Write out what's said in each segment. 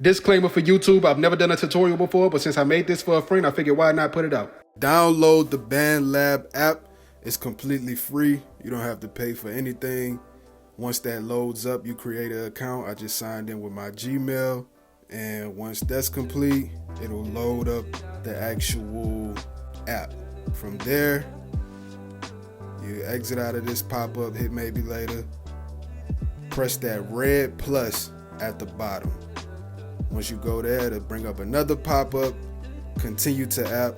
Disclaimer for YouTube, I've never done a tutorial before, but since I made this for a friend, I figured why not put it out. Download the BandLab app. It's completely free. You don't have to pay for anything. Once that loads up, you create an account. I just signed in with my Gmail. And once that's complete, it'll load up the actual app. From there, you exit out of this pop-up, hit maybe later. Press that red plus at the bottom. Once you go there, it'll bring up another pop-up. Continue to app.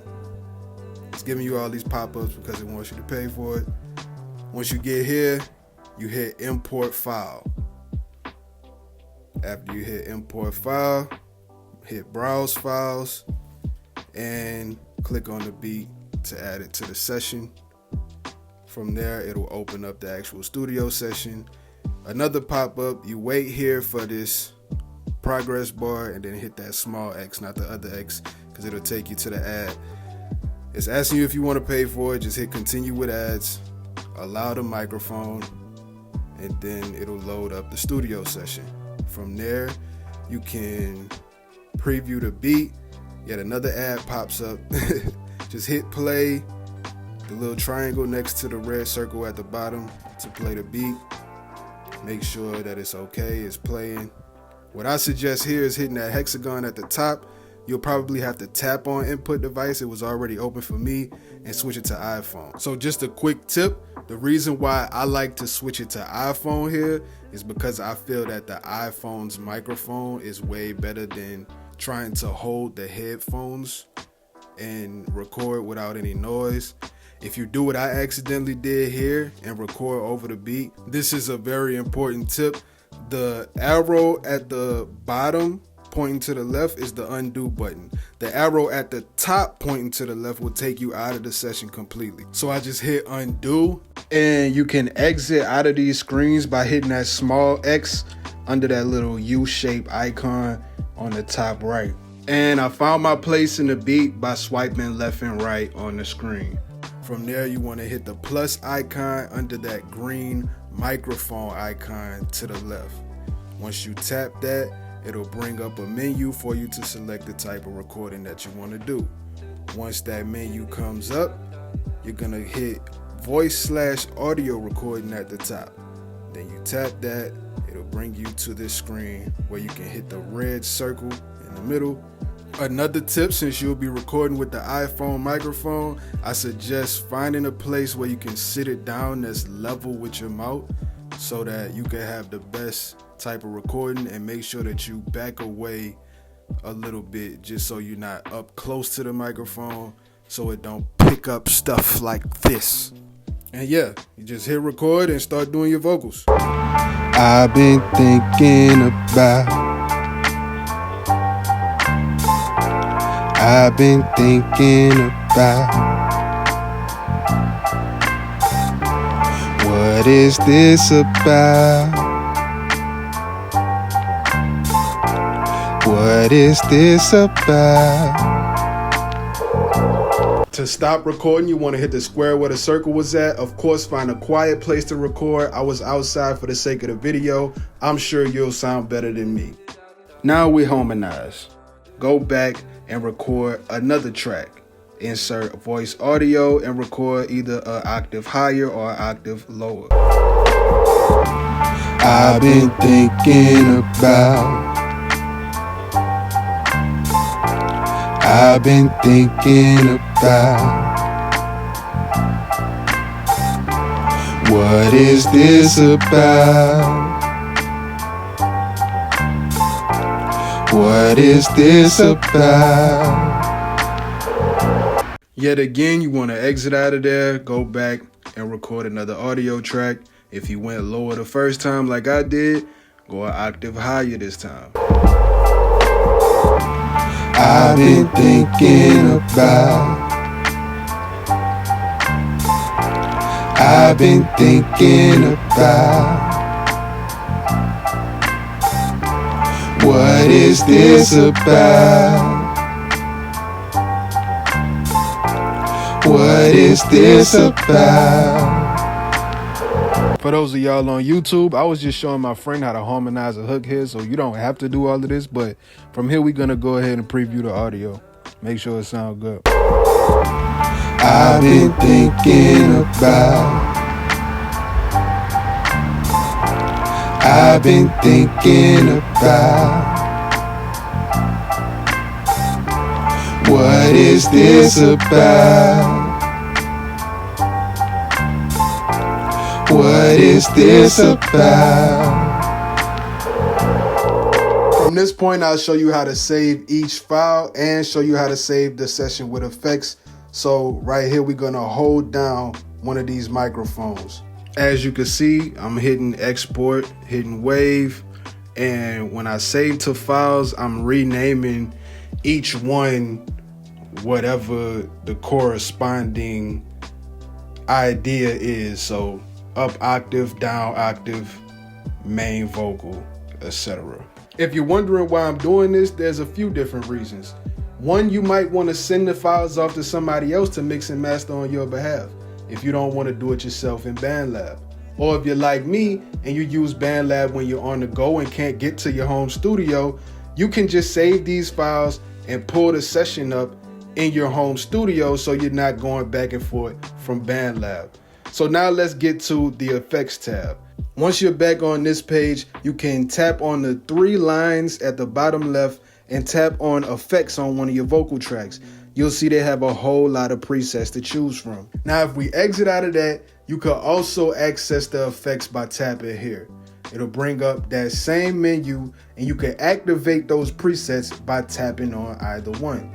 It's giving you all these pop-ups because it wants you to pay for it. Once you get here, you hit import file. After you hit import file, hit browse files and click on the beat to add it to the session. From there, it'll open up the actual studio session. Another pop-up, you wait here for this progress bar and then hit that small X, not the other X, because it'll take you to the ad. It's asking you if you want to pay for it. Just hit continue with ads, allow the microphone, and then it'll load up the studio session. From there, you can preview the beat. Yet another ad pops up. Just hit play, the little triangle next to the red circle at the bottom to play the beat. Make sure that it's okay, it's playing. What I suggest here is hitting that hexagon at the top. You'll probably have to tap on input device. It was already open for me, and switch it to iPhone. So just a quick tip. The reason why I like to switch it to iPhone here is because I feel that the iPhone's microphone is way better than trying to hold the headphones and record without any noise. If you do what I accidentally did here and record over the beat, this is a very important tip. The arrow at the bottom pointing to the left is the undo button. The arrow at the top pointing to the left will take you out of the session completely. So I just hit undo, and you can exit out of these screens by hitting that small X under that little U-shaped icon on the top right. And I found my place in the beat by swiping left and right on the screen. From there, you want to hit the plus icon under that green microphone icon to the left. Once you tap that, it'll bring up a menu for you to select the type of recording that you want to do. Once that menu comes up, you're gonna hit voice/audio recording at the top. Then you tap that, it'll bring you to this screen where you can hit the red circle in the middle. Another tip, since you'll be recording with the iPhone microphone, I suggest finding a place where you can sit it down that's level with your mouth so that you can have the best type of recording, and make sure that you back away a little bit just so you're not up close to the microphone so it don't pick up stuff like this. And yeah, you just hit record and start doing your vocals. I've been thinking about what is this about? What is this about? To stop recording, you want to hit the square where the circle was at. Of course, find a quiet place to record. I was outside for the sake of the video. I'm sure you'll sound better than me. Now we harmonize. Go back and record another track. Insert voice audio and record either an octave higher or an octave lower. I've been thinking about what is this about? What is this about? Yet again, you want to exit out of there, go back and record another audio track. If you went lower the first time like I did, go an octave higher this time. I've been thinking about what is this about? What is this about? For those of y'all on YouTube, I was just showing my friend how to harmonize a hook here, so you don't have to do all of this, but from here we're gonna go ahead and preview the audio. Make sure it sounds good. I've been thinking about. I've been thinking about. What is this about? What is this about? From this point, I'll show you how to save each file and show you how to save the session with effects. So right here, we're gonna hold down one of these microphones. As you can see, I'm hitting export, hitting wave. And when I save to files, I'm renaming each one whatever the corresponding idea is. So up octave, down octave, main vocal, etc. If you're wondering why I'm doing this, there's a few different reasons. One, you might want to send the files off to somebody else to mix and master on your behalf if you don't want to do it yourself in BandLab. Or if you're like me and you use BandLab when you're on the go and can't get to your home studio, you can just save these files and pull the session up in your home studio so you're not going back and forth from BandLab. So now let's get to the effects tab. Once you're back on this page, you can tap on the 3 lines at the bottom left and tap on effects on one of your vocal tracks. You'll see they have a whole lot of presets to choose from. Now, if we exit out of that, you can also access the effects by tapping here. It'll bring up that same menu and you can activate those presets by tapping on either one.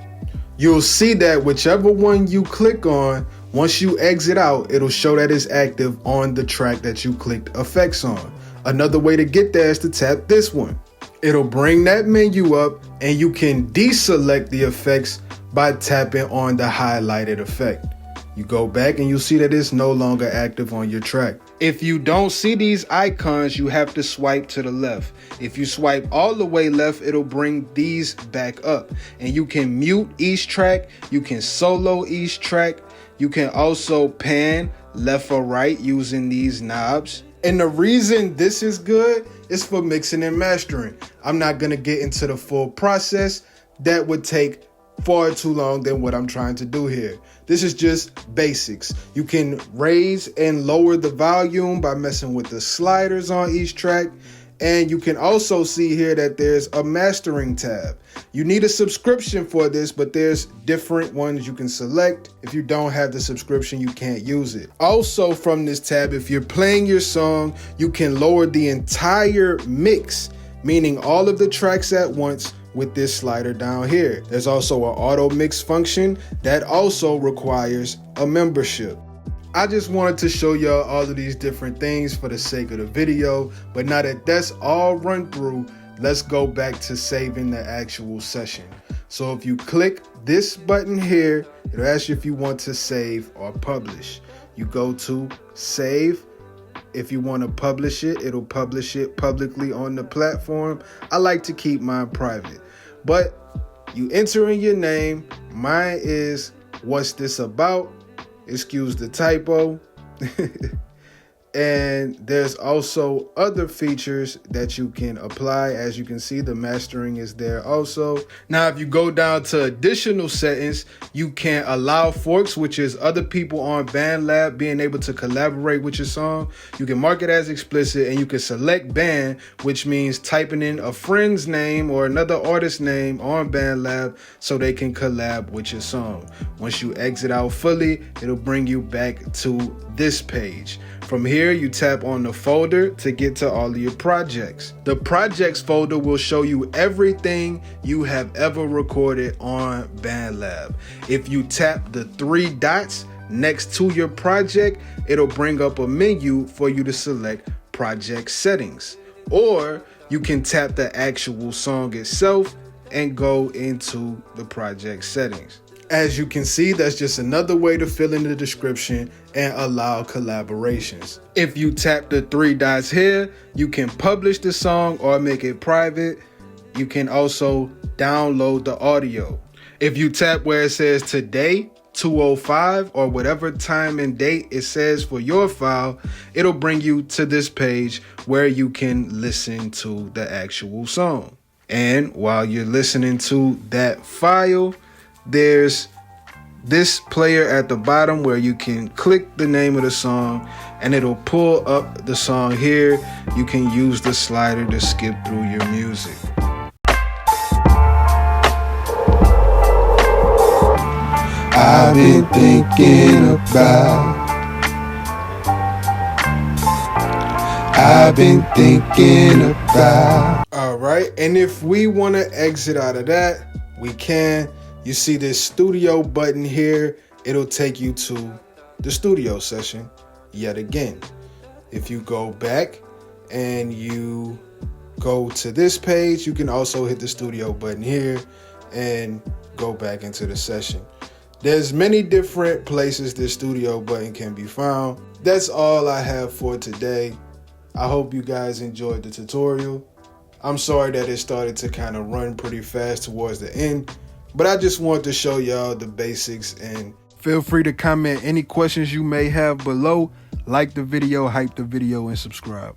You'll see that whichever one you click on, once you exit out, it'll show that it's active on the track that you clicked effects on. Another way to get there is to tap this one. It'll bring that menu up and you can deselect the effects by tapping on the highlighted effect. You go back and you'll see that it's no longer active on your track. If you don't see these icons, you have to swipe to the left. If you swipe all the way left, it'll bring these back up. And you can mute each track, you can solo each track, you can also pan left or right using these knobs. And the reason this is good is for mixing and mastering. I'm not gonna get into the full process. That would take far too long than what I'm trying to do here. This is just basics. You can raise and lower the volume by messing with the sliders on each track. And you can also see here that there's a mastering tab. You need a subscription for this, but there's different ones you can select. If you don't have the subscription, you can't use it. Also from this tab, if you're playing your song, you can lower the entire mix, meaning all of the tracks at once with this slider down here. There's also an auto mix function that also requires a membership. I just wanted to show y'all all of these different things for the sake of the video, but now that that's all run through, let's go back to saving the actual session. So if you click this button here, it'll ask you if you want to save or publish. You go to save. If you want to publish it, it'll publish it publicly on the platform. I like to keep mine private, but you enter in your name. Mine is What's This About? Excuse the typo. And there's also other features that you can apply. As you can see, the mastering is there also. Now, if you go down to additional settings, you can allow forks, which is other people on BandLab being able to collaborate with your song. You can mark it as explicit, and you can select band, which means typing in a friend's name or another artist's name on BandLab so they can collab with your song. Once you exit out fully, it'll bring you back to this page. From here, you tap on the folder to get to all of your projects. The projects folder will show you everything you have ever recorded on BandLab. If you tap the 3 dots next to your project, it'll bring up a menu for you to select project settings. Or you can tap the actual song itself and go into the project settings. As you can see, that's just another way to fill in the description and allow collaborations. If you tap the 3 dots here, you can publish the song or make it private. You can also download the audio. If you tap where it says today, 2:05 or whatever time and date it says for your file, it'll bring you to this page where you can listen to the actual song. And while you're listening to that file, there's this player at the bottom where you can click the name of the song and it'll pull up the song here. You can use the slider to skip through your music. I've been thinking about. I've been thinking about. All right, and if we want to exit out of that, we can. You see this studio button here. It'll take you to the studio session yet again. If you go back and you go to this page, you can also hit the studio button here and go back into the session. There's many different places this studio button can be found. That's all I have for today. I hope you guys enjoyed the tutorial. I'm sorry that it started to kind of run pretty fast towards the end, but I just wanted to show y'all the basics, and feel free to comment any questions you may have below. Like the video, hype the video, and subscribe.